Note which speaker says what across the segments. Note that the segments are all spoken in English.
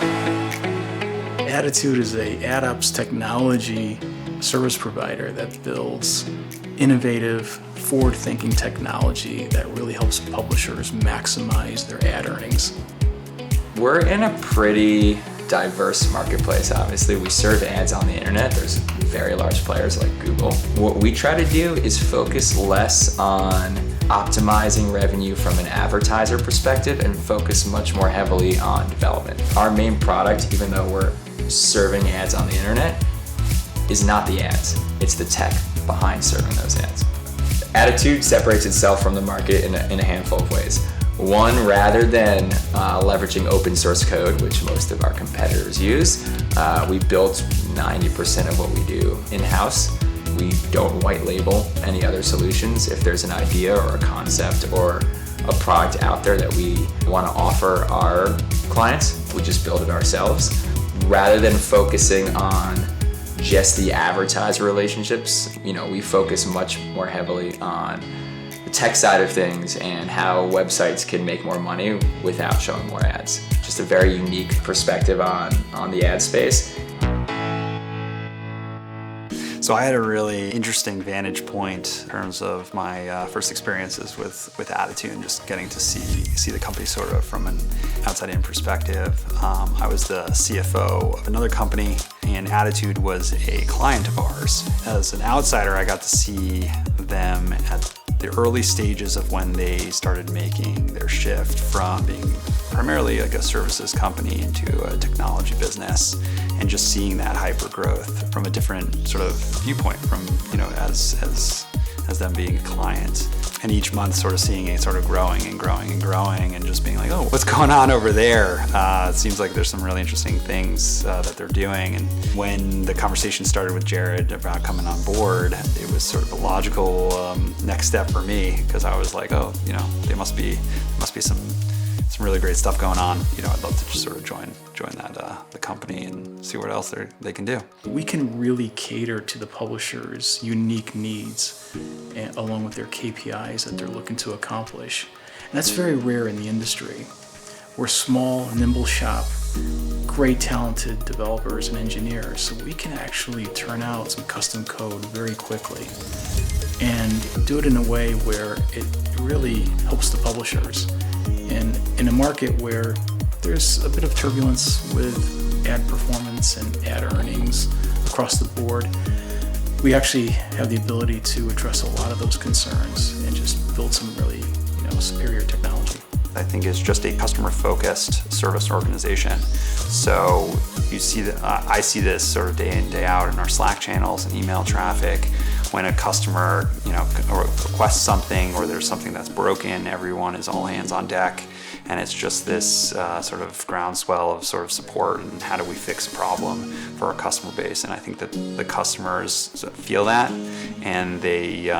Speaker 1: Aditude is a AdOps technology service provider that builds innovative, forward-thinking technology that really helps publishers maximize their ad earnings.
Speaker 2: We're in a pretty diverse marketplace, obviously. We serve ads on the internet. There's very large players like Google. What we try to do is focus less on optimizing revenue from an advertiser perspective and focus much more heavily on development. Our main product, even though we're serving ads on the internet, is not the ads. It's the tech behind serving those ads. Aditude separates itself from the market in a handful of ways. One, rather than leveraging open source code, which most of our competitors use, we built 90% of what we do in-house. We don't white label any other solutions. If there's an idea or a concept or a product out there that we want to offer our clients, we just build it ourselves. Rather than focusing on just the advertiser relationships, we focus much more heavily on the tech side of things and how websites can make more money without showing more ads. Just a very unique perspective on the ad space.
Speaker 3: So I had a really interesting vantage point in terms of my first experiences with Aditude and just getting to see the company sort of from an outside-in perspective. I was the CFO of another company, and Aditude was a client of ours. As an outsider, I got to see them at the early stages of when they started making their shift from being primarily like a services company into a technology business, and just seeing that hyper growth from a different sort of viewpoint from, as them being a client. And each month sort of seeing it sort of growing and growing and growing and just being like, oh, what's going on over there? It seems like there's some really interesting things that they're doing. And when the conversation started with Jared about coming on board, it was sort of a logical next step for me, because I was like, oh, there must be some really great stuff going on. I'd love to just sort of join the company and see what else they can do.
Speaker 1: We can really cater to the publisher's unique needs along with their KPIs that they're looking to accomplish. And that's very rare in the industry. We're small, nimble shop, great talented developers and engineers, so we can actually turn out some custom code very quickly and do it in a way where it really helps the publishers. And in a market where there's a bit of turbulence with ad performance and ad earnings across the board, we actually have the ability to address a lot of those concerns and just build some really, superior technology.
Speaker 3: I think it's just a customer-focused service organization. So you see that I see this sort of day in, day out in our Slack channels and email traffic. When a customer, requests something or there's something that's broken, everyone is all hands on deck, and it's just this sort of groundswell of sort of support and how do we fix a problem for our customer base. And I think that the customers feel that, and they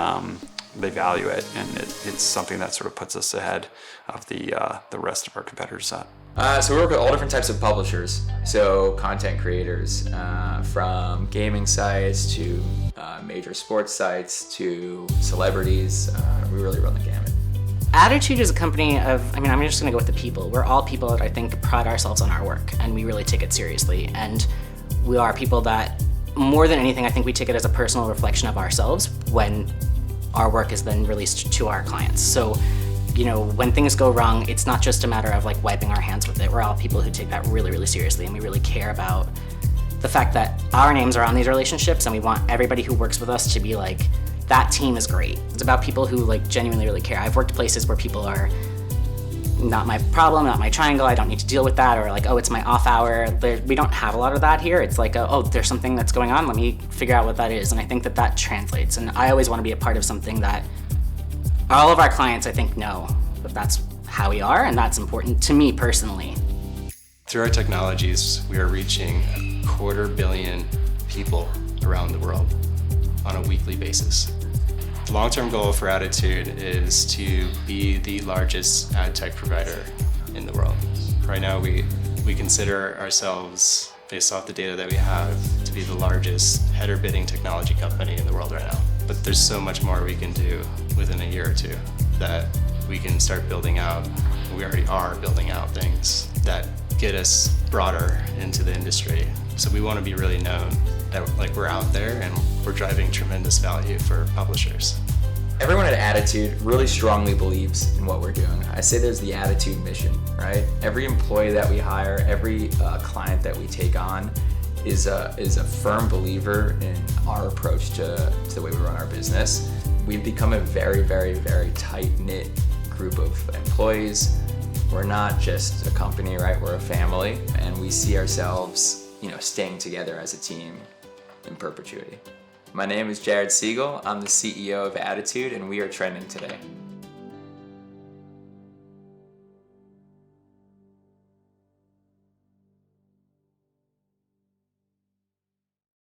Speaker 3: value it, and it's something that sort of puts us ahead of the rest of our competitor set.
Speaker 2: So we work with all different types of publishers. So content creators, from gaming sites to major sports sites to celebrities. We really run the gamut.
Speaker 4: Aditude is a company of, I'm just gonna go with the people. We're all people that I think pride ourselves on our work, and we really take it seriously. And we are people that, more than anything, I think we take it as a personal reflection of ourselves when our work is then released to our clients. So, when things go wrong, it's not just a matter of like wiping our hands with it. We're all people who take that really, really seriously, and we really care about the fact that our names are on these relationships, and we want everybody who works with us to be like, that team is great. It's about people who like genuinely really care. I've worked places where people are not my problem, not my triangle, I don't need to deal with that, or like, oh, it's my off hour. We don't have a lot of that here. It's like, oh, there's something that's going on, let me figure out what that is. And I think that translates. And I always want to be a part of something that all of our clients, I think, know that that's how we are, and that's important to me personally.
Speaker 5: Through our technologies, we are reaching 250 million people around the world on a weekly basis. The long-term goal for Aditude is to be the largest ad tech provider in the world. Right now, we consider ourselves, based off the data that we have, to be the largest header bidding technology company in the world right now. But there's so much more we can do within a year or two that we can start building out. We already are building out things that get us broader into the industry. So we want to be really known that like we're out there and we're driving tremendous value for publishers.
Speaker 2: Everyone at Aditude really strongly believes in what we're doing. I say there's the Aditude mission, right? Every employee that we hire, every client that we take on is a firm believer in our approach to the way we run our business. We've become a very, very, very tight-knit group of employees. We're not just a company, right? We're a family, and we see ourselves, staying together as a team in perpetuity. My name is Jared Siegel. I'm the CEO of Aditude, and we are trending today.